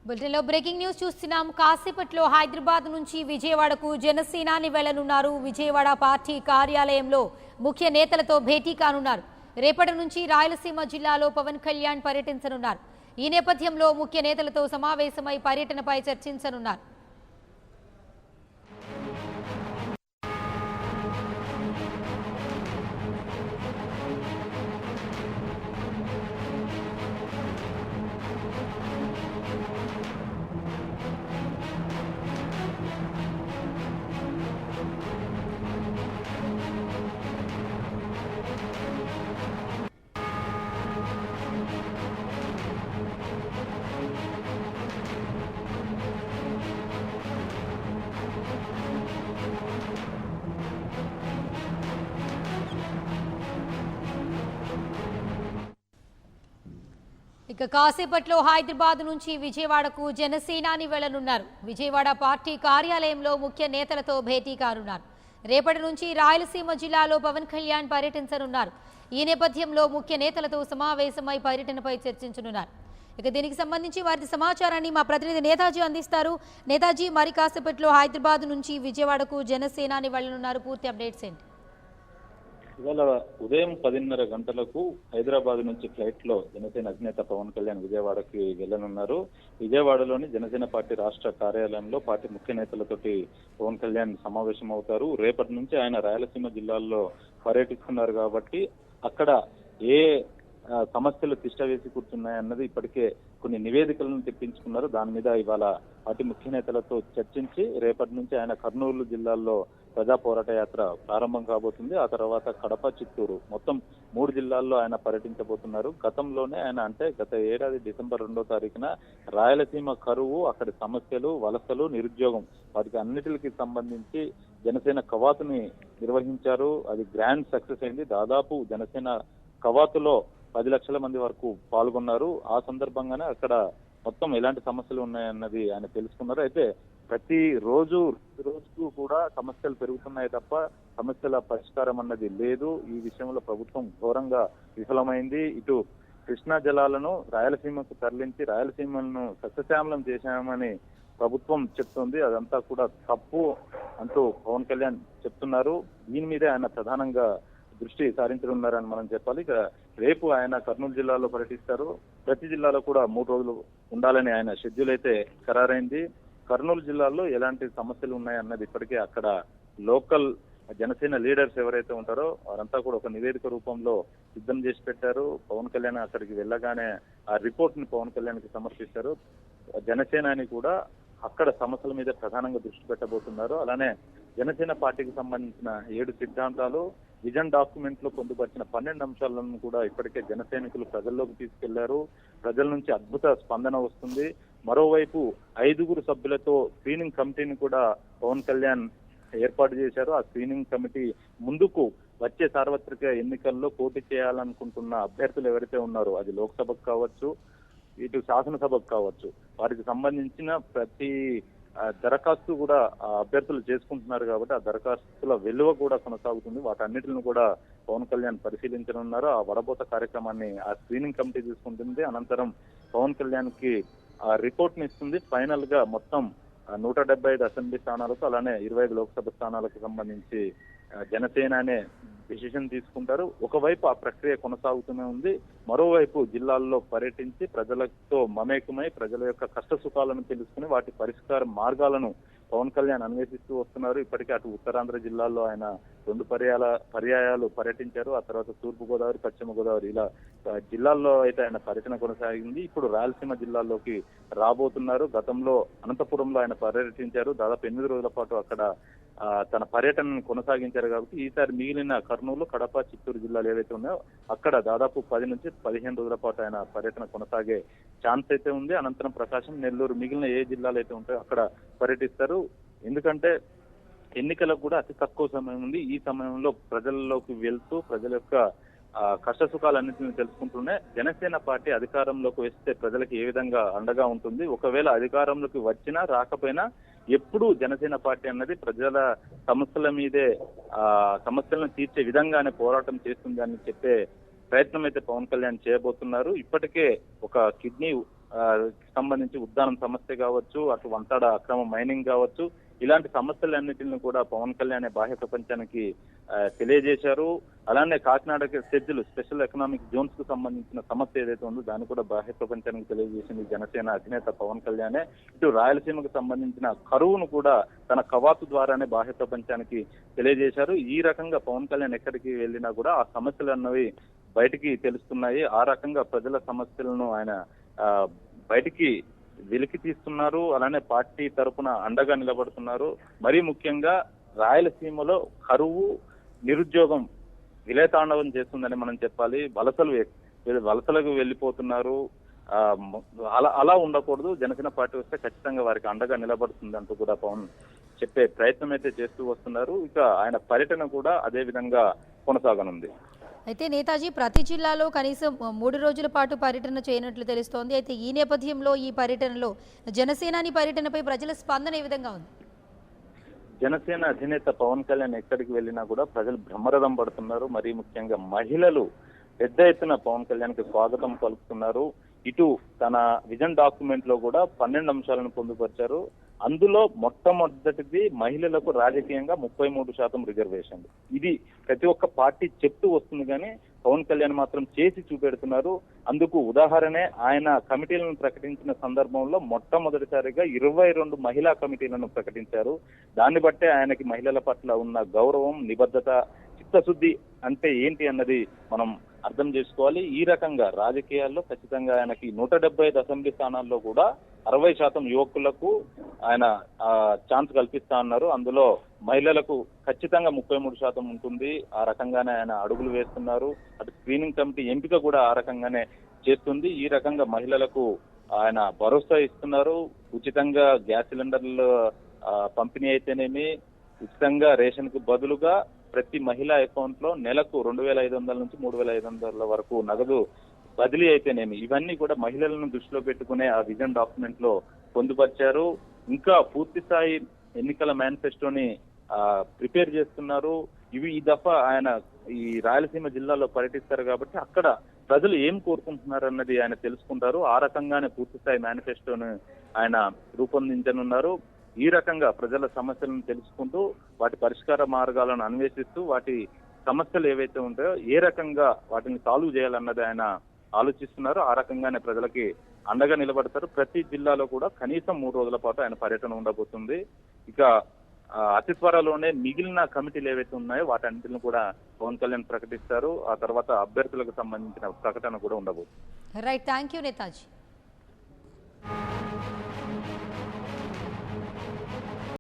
బులెటిన్లో breaking news చూస్తున్నాం. కాసేపట్లో హైదరాబాద్ నుంచి విజయవాడకు జనసేనాని వెళ్లనున్నారు. విజయవాడ పార్టీ కార్యాలయంలో ముఖ్య నేతలతో భేటీ కానున్నారు. రేపటి నుంచి రాయలసీమ జిల్లాలో పవన్ కళ్యాణ్ పర్యటించనున్నారు. ఈ నేపథ్యంలో ముఖ్య నేతలతో సమావేశమై పర్యటనపై చర్చించనున్నారు. ఇక కాసేపట్లో హైదరాబాద్ నుంచి విజయవాడకు జనసేనాని వెళ్లనున్నారు. విజయవాడ పార్టీ కార్యాలయంలో ముఖ్య నేతలతో భేటీ కానున్నారు. రేపటి నుంచి రాయలసీమ జిల్లాలో పవన్ కళ్యాణ్ పర్యటించనున్నారు. ఈ నేపథ్యంలో ముఖ్య నేతలతో సమావేశమై పర్యటనపై చర్చించనున్నారు. ఇక దీనికి సంబంధించి వారి సమాచారాన్ని మా ప్రతినిధి నేతాజీ అందిస్తారు. నేతాజీ, మరి కాసేపట్లో హైదరాబాద్ నుంచి విజయవాడకు జనసేనాని వెళ్లనున్నారు. పూర్తి అప్డేట్స్ ఏంటి? ఇవాళ ఉదయం 10:30 గంటలకు హైదరాబాద్ నుంచి ఫ్లైట్ లో జనసేన అధినేత పవన్ కళ్యాణ్ విజయవాడకి వెళ్లనున్నారు. విజయవాడలోని జనసేన పార్టీ రాష్ట్ర కార్యాలయంలో పార్టీ ముఖ్య నేతలతోటి పవన్ కళ్యాణ్ సమావేశం అవుతారు. రేపటి నుంచి ఆయన రాయలసీమ జిల్లాల్లో పర్యటిస్తున్నారు కాబట్టి అక్కడ ఏ సమస్యలు తిష్టవేసి కూర్చున్నాయన్నది ఇప్పటికే కొన్ని నివేదికలను తెప్పించుకున్నారు. దాని మీద ఇవాళ పార్టీ ముఖ్య నేతలతో చర్చించి రేపటి నుంచి ఆయన కర్నూలు జిల్లాల్లో ప్రజా పోరాట యాత్ర ప్రారంభం కాబోతుంది. ఆ తర్వాత కడప, చిత్తూరు మొత్తం 3 జిల్లాల్లో ఆయన పర్యటించబోతున్నారు. గతంలోనే ఆయన గత ఏడాది డిసెంబర్ 2వ తారీఖున రాయలసీమ కరువు, అక్కడి సమస్యలు, వలసలు, నిరుద్యోగం వాటికి అన్నిటికి సంబంధించి జనసేన కవాతుని నిర్వహించారు. అది గ్రాండ్ సక్సెస్ అయింది. దాదాపు జనసేన కవాతులో 10 లక్షల మంది వరకు పాల్గొన్నారు. ఆ సందర్భంగానే అక్కడ మొత్తం ఎలాంటి సమస్యలు ఉన్నాయన్నది ఆయన తెలుసుకున్నారు. అయితే ప్రతి రోజుకు కూడా సమస్యలు పెరుగుతున్నాయి తప్ప సమస్యల పరిష్కారం అన్నది లేదు. ఈ విషయంలో ప్రభుత్వం ఘోరంగా విఫలమైంది. ఇటు కృష్ణా జలాలను రాయలసీమకు తరలించి రాయలసీమను సస్యశ్యామలం చేశామని ప్రభుత్వం చెప్తుంది. అదంతా కూడా తప్పు అంటూ పవన్ కళ్యాణ్ చెప్తున్నారు. దీని మీదే ఆయన ప్రధానంగా దృష్టి సారించనున్నారని మనం చెప్పాలి. ఇక రేపు ఆయన కర్నూలు జిల్లాలో పర్యటిస్తారు. ప్రతి జిల్లాలో కూడా 3 రోజులు ఉండాలని ఆయన షెడ్యూల్ అయితే ఖరారైంది. కర్నూలు జిల్లాలో ఎలాంటి సమస్యలు ఉన్నాయన్నది ఇప్పటికే అక్కడ లోకల్ జనసేన లీడర్స్ ఎవరైతే ఉంటారో వారంతా కూడా ఒక నివేదిక రూపంలో సిద్ధం చేసి పెట్టారు. పవన్ కళ్యాణ్ అక్కడికి వెళ్ళగానే ఆ రిపోర్ట్ ని పవన్ కళ్యాణ్ కి సమర్పిస్తారు. జనసేనాని కూడా అక్కడ సమస్యల మీద ప్రధానంగా దృష్టి పెట్టబోతున్నారు. అలానే జనసేన పార్టీకి సంబంధించిన 7 సిద్ధాంతాలు, విజన్ డాక్యుమెంట్ లో పొందుపరిచిన 12 అంశాలను కూడా ఇప్పటికే జనసైనికులు ప్రజల్లోకి తీసుకెళ్లారు. ప్రజల నుంచి అద్భుత స్పందన వస్తుంది. మరోవైపు 5 సభ్యులతో స్క్రీనింగ్ కమిటీని కూడా పవన్ కళ్యాణ్ ఏర్పాటు చేశారు. ఆ స్క్రీనింగ్ కమిటీ ముందుకు వచ్చే సార్వత్రిక ఎన్నికల్లో పోటీ చేయాలనుకుంటున్న అభ్యర్థులు ఎవరైతే ఉన్నారో అది లోక్సభకు కావచ్చు, ఇటు శాసనసభకు కావచ్చు, వారికి సంబంధించిన ప్రతి దరఖాస్తు కూడా అభ్యర్థులు చేసుకుంటున్నారు కాబట్టి ఆ దరఖాస్తుల విలువ కూడా కొనసాగుతుంది. వాటన్నిటిని కూడా పవన్ కళ్యాణ్ పరిశీలించనున్నారు. ఆ వడబోత కార్యక్రమాన్ని ఆ స్క్రీనింగ్ కమిటీ తీసుకుంటుంది. అనంతరం పవన్ కళ్యాణ్ కి ఆ రిపోర్ట్ ని ఇస్తుంది. ఫైనల్ గా మొత్తం 175 అసెంబ్లీ స్థానాలకు అలానే 25 లోక్సభ స్థానాలకు సంబంధించి జనసేన అనే డిసిషన్ తీసుకుంటారు. ఒకవైపు ఆ ప్రక్రియ కొనసాగుతూనే ఉంది. మరోవైపు జిల్లాల్లో పర్యటించి ప్రజలతో మమేకమై ప్రజల యొక్క కష్ట సుఖాలను తెలుసుకుని వాటి పరిష్కార మార్గాలను పవన్ కళ్యాణ్ అన్వేషిస్తూ వస్తున్నారు. ఇప్పటికే అటు ఉత్తరాంధ్ర జిల్లాల్లో ఆయన 2 పర్యాయాలు పర్యటించారు. ఆ తర్వాత తూర్పు గోదావరి, పశ్చిమ గోదావరి ఇలా జిల్లాల్లో అయితే ఆయన పర్యటన కొనసాగింది. ఇప్పుడు రాయలసీమ జిల్లాల్లోకి రాబోతున్నారు. గతంలో అనంతపురంలో ఆయన పర్యటించారు. దాదాపు 8 రోజుల పాటు అక్కడ తన పర్యటనను కొనసాగించారు కాబట్టి ఈసారి మిగిలిన కర్నూలు, కడప, చిత్తూరు జిల్లాలు ఏవైతే ఉన్నాయో అక్కడ దాదాపు 10 నుంచి 15 రోజుల పాటు ఆయన పర్యటన కొనసాగే ఛాన్స్ అయితే ఉంది. అనంతరం ప్రకాశం, నెల్లూరు మిగిలిన ఏ జిల్లాలు అయితే ఉంటాయో అక్కడ పర్యటిస్తారు. ఎందుకంటే ఎన్నికలకు కూడా అతి తక్కువ సమయం ఉంది. ఈ సమయంలో ప్రజల్లోకి వెళ్తూ ప్రజల యొక్క కష్ట సుఖాలన్నింటినీ తెలుసుకుంటూనే జనసేన పార్టీ అధికారంలోకి వస్తే ప్రజలకు ఏ విధంగా అండగా ఉంటుంది, ఒకవేళ అధికారంలోకి వచ్చినా రాకపోయినా ఎప్పుడు జనసేన పార్టీ అన్నది ప్రజల సమస్యల మీదే సమస్యలను తీర్చే విధంగానే పోరాటం చేస్తుంది అని చెప్పే ప్రయత్నం అయితే పవన్ కళ్యాణ్ చేయబోతున్నారు. ఇప్పటికే ఒక కిడ్నీ సంబంధించి ఉద్దానం సమస్య కావచ్చు, అటు వంతాడ అక్రమ మైనింగ్ కావచ్చు, ఇలాంటి సమస్యలన్నిటిని కూడా పవన్ కళ్యాణ్ బాహ్య ప్రపంచానికి తెలియజేశారు. అలానే కాకినాడ సెజ్జులు స్పెషల్ ఎకనామిక్ జోన్స్ కు సంబంధించిన సమస్య ఏదైతే ఉందో దాన్ని కూడా బాహ్య ప్రపంచానికి తెలియజేసింది జనసేన అధినేత పవన్ కళ్యాణే. ఇటు రాయలసీమకు సంబంధించిన కరువును కూడా తన కవాతు ద్వారానే బాహ్య ప్రపంచానికి తెలియజేశారు. ఈ రకంగా పవన్ కళ్యాణ్ ఎక్కడికి వెళ్ళినా కూడా ఆ సమస్యలు అన్నవి బయటికి తెలుస్తున్నాయి. ఆ రకంగా ప్రజల సమస్యలను ఆయన బయటికి వెలికి తీస్తున్నారు. అలానే పార్టీ తరపున అండగా నిలబడుతున్నారు. మరీ ముఖ్యంగా రాయలసీమలో కరువు, నిరుద్యోగం విలయతాండవం చేస్తుందని మనం చెప్పాలి. వలసలకు వెళ్ళిపోతున్నారు. అలా ఉండకూడదు. జనసేన పార్టీ వస్తే ఖచ్చితంగా వారికి అండగా నిలబడుతుంది అంటూ కూడా పవన్ చెప్పే ప్రయత్నం అయితే చేస్తూ వస్తున్నారు. ఇక ఆయన పర్యటన కూడా అదే విధంగా కొనసాగనుంది. అయితే నేతాజీ ప్రతి జిల్లాలో కనీసం 3 రోజుల పాటు పర్యటన చేయనట్లు తెలుస్తోంది. అయితే ఈ నేపథ్యంలో ఈ పర్యటనలో జనసేనాని పర్యటనపై ప్రజల స్పందన ఏ విధంగా ఉంది? జనసేన అధినేత పవన్ కళ్యాణ్ ఎక్కడికి వెళ్ళినా కూడా ప్రజలు బ్రహ్మరథం పడుతున్నారు. మరీ ముఖ్యంగా మహిళలు పెద్ద ఎత్తున పవన్ కళ్యాణ్ కి స్వాగతం పలుకుతున్నారు. ఇటు తన విజన్ డాక్యుమెంట్ లో కూడా 12 అంశాలను పొందుపరిచారు. అందులో మొట్టమొదటిది మహిళలకు రాజకీయంగా 33% రిజర్వేషన్లు. ఇది ప్రతి ఒక్క పార్టీ చెప్తూ వస్తుంది కానీ పవన్ కళ్యాణ్ మాత్రం చేసి చూపెడుతున్నారు. అందుకు ఉదాహరణే ఆయన కమిటీలను ప్రకటించిన సందర్భంలో మొట్టమొదటిసారిగా 22 మహిళా కమిటీలను ప్రకటించారు. దాన్ని బట్టే ఆయనకి మహిళల పట్ల ఉన్న గౌరవం, నిబద్ధత, చిత్తశుద్ధి అంటే ఏంటి అన్నది మనం అర్థం చేసుకోవాలి. ఈ రకంగా రాజకీయాల్లో ఖచ్చితంగా ఆయనకి 175 అసెంబ్లీ స్థానాల్లో కూడా 60% యువకులకు ఆయన ఛాన్స్ కల్పిస్తా అన్నారు. అందులో మహిళలకు ఖచ్చితంగా 33% ఉంటుంది. ఆ రకంగానే ఆయన అడుగులు వేస్తున్నారు. అటు స్క్రీనింగ్ కమిటీ ఎంపిక కూడా ఆ రకంగానే చేస్తుంది. ఈ రకంగా మహిళలకు ఆయన భరోసా ఇస్తున్నారు. ఉచితంగా గ్యాస్ సిలిండర్లు పంపిణీ అయితేనేమి, ఉచితంగా రేషన్ కు బదులుగా ప్రతి మహిళా అకౌంట్ లో నెలకు 2,500 నుంచి 3,500 వరకు నగదు బదిలీ అయితేనేమి, ఇవన్నీ కూడా మహిళలను దృష్టిలో పెట్టుకునే ఆ విజన్ డాక్యుమెంట్ లో పొందుపరిచారు. ఇంకా పూర్తి స్థాయి ఎన్నికల మేనిఫెస్టోని ప్రిపేర్ చేస్తున్నారు. ఈ దఫా ఆయన ఈ రాయలసీమ జిల్లాలో పర్యటిస్తారు కాబట్టి అక్కడ ప్రజలు ఏం కోరుకుంటున్నారు అన్నది ఆయన తెలుసుకుంటారు. ఆ రకంగానే పూర్తి స్థాయి మేనిఫెస్టోను ఆయన రూపొందించనున్నారు. ఈ రకంగా ప్రజల సమస్యలను తెలుసుకుంటూ వాటి పరిష్కార మార్గాలను అన్వేషిస్తూ వాటి సమస్యలు ఏవైతే ఉంటాయో ఏ రకంగా వాటిని సాల్వ్ చేయాలన్నది ఆయన ఆలోచిస్తున్నారు. ఆ రకంగానే ప్రజలకి అండగా నిలబడతారు. ప్రతి జిల్లాలో కూడా కనీసం 3 రోజుల పాటు ఆయన పర్యటన ఉండబోతుంది. ఇక అతి త్వరలోనే మిగిలిన కమిటీలు ఏవైతే ఉన్నాయో వాటన్నిటిని కూడా పవన్ కళ్యాణ్ ప్రకటిస్తారు. ఆ తర్వాత అభ్యర్థులకు సంబంధించిన ప్రకటన కూడా ఉండబోతుంది. Right, thank you Netaji.